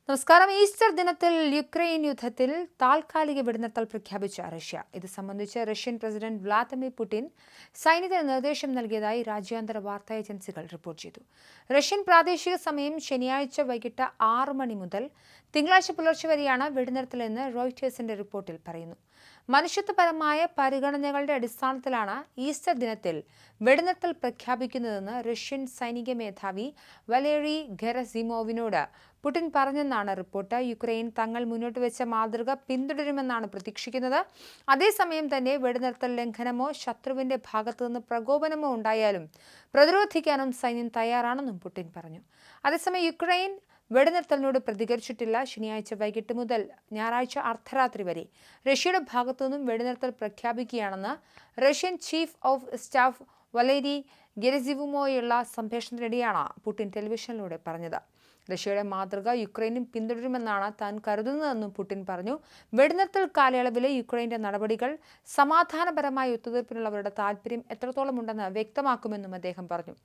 നമസ്കാരം. ഈസ്റ്റർ ദിനത്തിൽ യുക്രൈൻ യുദ്ധത്തിൽ താൽക്കാലിക വെടിനിർത്തൽ പ്രഖ്യാപിച്ച റഷ്യ. ഇത് സംബന്ധിച്ച് റഷ്യൻ പ്രസിഡന്റ് വ്ളാദിമിർ പുടിൻ സൈന്യത്തിന് നിർദ്ദേശം നൽകിയതായി രാജ്യാന്തര വാർത്താ ഏജൻസികൾ റിപ്പോർട്ട് ചെയ്തു. റഷ്യൻ പ്രാദേശിക സമയം ശനിയാഴ്ച വൈകിട്ട് 6 മണി മുതൽ തിങ്കളാഴ്ച പുലർച്ചെ വരെയാണ് വെടിനിർത്തലെന്ന് റോയിറ്റേഴ്സിന്റെ റിപ്പോർട്ടിൽ പറയുന്നു. മനുഷ്യത്വപരമായ പരിഗണനകളുടെ അടിസ്ഥാനത്തിലാണ് ഈസ്റ്റർ ദിനത്തിൽ വെടിനിർത്തൽ പ്രഖ്യാപിക്കുന്നതെന്ന് റഷ്യൻ സൈനിക മേധാവി വലേറി ഗെറസിമോവിനോട് പുടിൻ പറഞ്ഞെന്നാണ് റിപ്പോർട്ട്. യുക്രൈൻ തങ്ങൾ മുന്നോട്ട് വെച്ച മാതൃക പിന്തുടരുമെന്നാണ് പ്രതീക്ഷിക്കുന്നത്. അതേസമയം തന്നെ വെടിനിർത്തൽ ലംഘനമോ ശത്രുവിന്റെ ഭാഗത്തുനിന്ന് പ്രകോപനമോ ഉണ്ടായാലും പ്രതിരോധിക്കാനും സൈന്യം തയ്യാറാണെന്നും പുടിൻ പറഞ്ഞു. അതേസമയം യുക്രൈൻ വെടിനിർത്തലിനോട് പ്രതികരിച്ചിട്ടില്ല. ശനിയാഴ്ച വൈകിട്ട് മുതൽ ഞായറാഴ്ച അർദ്ധരാത്രി വരെ റഷ്യയുടെ ഭാഗത്തുനിന്നും വെടിനിർത്തൽ പ്രഖ്യാപിക്കുകയാണെന്ന് Russian chief of staff Valery ഗെരസിമോവുമായുള്ള സംഭാഷണത്തിനിടെയാണ് പുടിൻ ടെലിവിഷനിലൂടെ പറഞ്ഞത്. റഷ്യയുടെ മാതൃക യുക്രൈനും പിന്തുടരുമെന്നാണ് താൻ കരുതുന്നതെന്നും പുടിൻ പറഞ്ഞു. വെടിനിർത്തൽ കാലയളവിലെ യുക്രൈന്റെ നടപടികൾ സമാധാനപരമായ ഒത്തുതീർപ്പിനുള്ളവരുടെ താൽപര്യം എത്രത്തോളമുണ്ടെന്ന് വ്യക്തമാക്കുമെന്നും അദ്ദേഹം പറഞ്ഞു.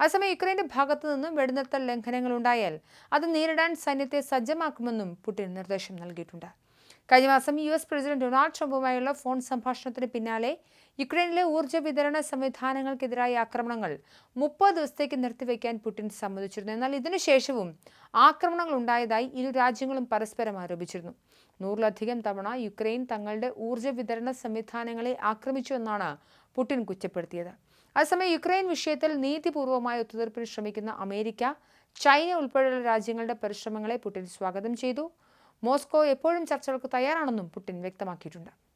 അതേസമയം യുക്രൈന്റെ ഭാഗത്തു നിന്നും വെടിനിർത്തൽ ലംഘനങ്ങൾ ഉണ്ടായാൽ അത് നേരിടാൻ സൈന്യത്തെ സജ്ജമാക്കുമെന്നും പുടിൻ നിർദ്ദേശം നൽകിയിട്ടുണ്ട്. കഴിഞ്ഞ മാസം US പ്രസിഡന്റ് ഡൊണാൾഡ് ട്രംപുമായുള്ള ഫോൺ സംഭാഷണത്തിന് പിന്നാലെ യുക്രൈനിലെ ഊർജ്ജ വിതരണ സംവിധാനങ്ങൾക്കെതിരായ ആക്രമണങ്ങൾ 30 ദിവസത്തേക്ക് നിർത്തിവെക്കാൻ പുടിൻ സമ്മതിച്ചിരുന്നു. എന്നാൽ ഇതിനുശേഷവും ആക്രമണങ്ങൾ ഉണ്ടായതായി ഇരു രാജ്യങ്ങളും പരസ്പരം ആരോപിച്ചിരുന്നു. 100-ലധികം തവണ യുക്രൈൻ തങ്ങളുടെ ഊർജ്ജ വിതരണ സംവിധാനങ്ങളെ ആക്രമിച്ചുവെന്നാണ് പുടിൻ കുറ്റപ്പെടുത്തിയത്. അതേസമയം യുക്രൈൻ വിഷയത്തിൽ നീതിപൂർവമായ ഒത്തുതീർപ്പിന് ശ്രമിക്കുന്ന അമേരിക്ക, ചൈന ഉൾപ്പെടെയുള്ള രാജ്യങ്ങളുടെ പരിശ്രമങ്ങളെ പുടിൻ സ്വാഗതം ചെയ്തു. മോസ്കോ എപ്പോഴും ചർച്ചകൾക്ക് തയ്യാറാണെന്നും പുടിൻ വ്യക്തമാക്കിയിട്ടുണ്ട്.